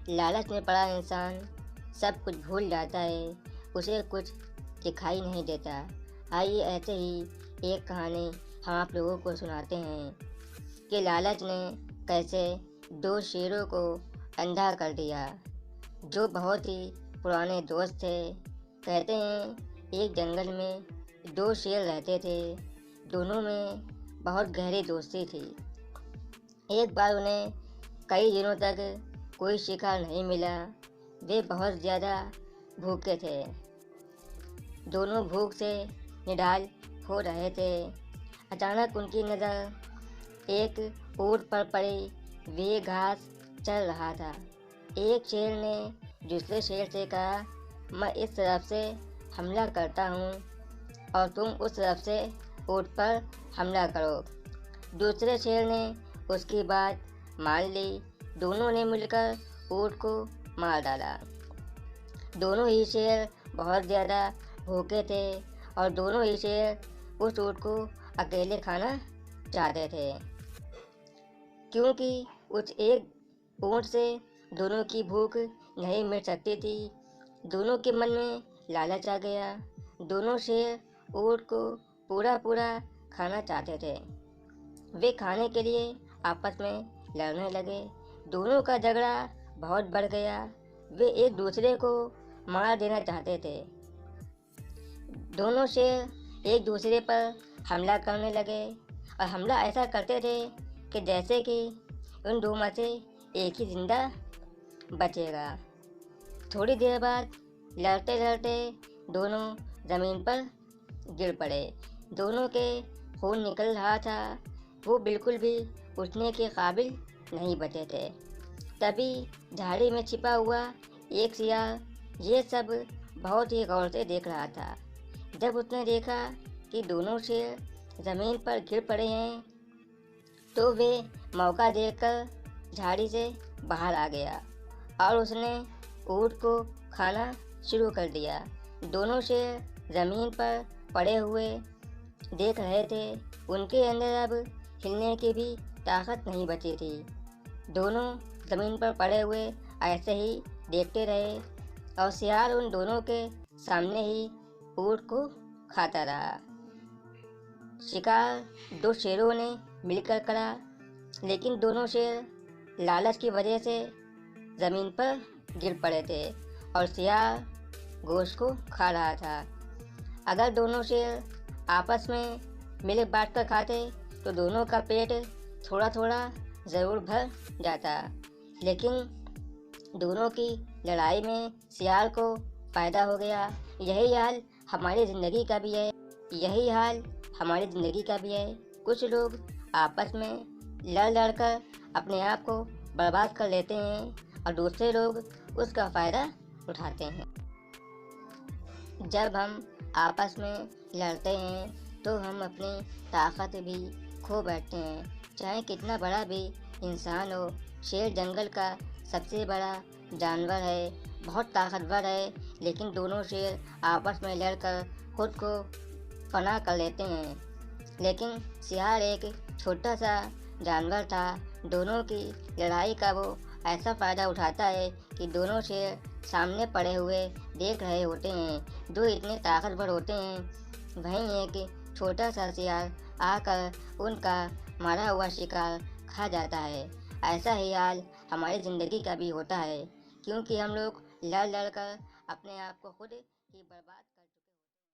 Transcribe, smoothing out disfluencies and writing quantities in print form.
लालच में पड़ा इंसान सब कुछ भूल जाता है, उसे कुछ दिखाई नहीं देता। आइए ऐसे ही एक कहानी हम आप लोगों को सुनाते हैं कि लालच ने कैसे दो शेरों को अंधा कर दिया, जो बहुत ही पुराने दोस्त थे। कहते हैं एक जंगल में दो शेर रहते थे, दोनों में बहुत गहरी दोस्ती थी। एक बार उन्हें कई दिनों तक कोई शिकार नहीं मिला। वे बहुत ज़्यादा भूखे थे, दोनों भूख से निढाल हो रहे थे। अचानक उनकी नज़र एक ऊँट पर पड़ी। वे घास चल रहा था। एक शेर ने दूसरे शेर से कहा, मैं इस तरफ से हमला करता हूँ और तुम उस तरफ से ऊँट पर हमला करो। दूसरे शेर ने उसकी बात मान ली। दोनों ने मिलकर ऊँट को मार डाला। दोनों ही शेर बहुत ज़्यादा भूखे थे और दोनों ही शेर उस ऊँट को अकेले खाना चाहते थे, क्योंकि उस एक ऊँट से दोनों की भूख नहीं मिट सकती थी। दोनों के मन में लालच आ गया। दोनों शेर ऊँट को पूरा पूरा खाना चाहते थे। वे खाने के लिए आपस में लड़ने लगे। दोनों का झगड़ा बहुत बढ़ गया। वे एक दूसरे को मार देना चाहते थे। दोनों शेर एक दूसरे पर हमला करने लगे और हमला ऐसा करते थे कि जैसे कि उन दो में से एक ही जिंदा बचेगा। थोड़ी देर बाद लड़ते लड़ते दोनों ज़मीन पर गिर पड़े। दोनों के खून निकल रहा था। वो बिल्कुल भी उठने के काबिल नहीं बचे थे। तभी झाड़ी में छिपा हुआ एक सियार ये सब बहुत ही गौर से देख रहा था। जब उसने देखा कि दोनों शेर ज़मीन पर गिर पड़े हैं, तो वे मौका देखकर झाड़ी से बाहर आ गया और उसने ऊँट को खाना शुरू कर दिया। दोनों शेर ज़मीन पर पड़े हुए देख रहे थे। उनके अंदर अब हिलने की भी ताकत नहीं बची थी। दोनों ज़मीन पर पड़े हुए ऐसे ही देखते रहे और सियार उन दोनों के सामने ही ऊँट को खाता रहा। शिकार दो शेरों ने मिलकर करा, लेकिन दोनों शेर लालच की वजह से ज़मीन पर गिर पड़े थे और सियार गोश्त को खा रहा था। अगर दोनों शेर आपस में मिल बांट कर खाते तो दोनों का पेट थोड़ा थोड़ा ज़रूर भर जाता, लेकिन दोनों की लड़ाई में सियार को फ़ायदा हो गया। यही हाल हमारी ज़िंदगी का भी है। यही हाल हमारी ज़िंदगी का भी है। कुछ लोग आपस में लड़ लड़ कर अपने आप को बर्बाद कर लेते हैं और दूसरे लोग उसका फ़ायदा उठाते हैं। जब हम आपस में लड़ते हैं तो हम अपनी ताकत भी खो बैठते हैं। चाहे कितना बड़ा भी इंसान हो, शेर जंगल का सबसे बड़ा जानवर है, बहुत ताकतवर है, लेकिन दोनों शेर आपस में लड़कर खुद को पनाह कर लेते हैं। लेकिन सियार एक छोटा सा जानवर था। दोनों की लड़ाई का वो ऐसा फ़ायदा उठाता है कि दोनों शेर सामने पड़े हुए देख रहे होते हैं, जो इतने ताकतवर होते हैं। वहीं एक छोटा सा सियार आकर उनका मारा हुआ शिकार खा जाता है। ऐसा ही हाल हमारी ज़िंदगी का भी होता है, क्योंकि हम लोग लड़ लड़ कर अपने आप को खुद ही बर्बाद कर चुके हैं।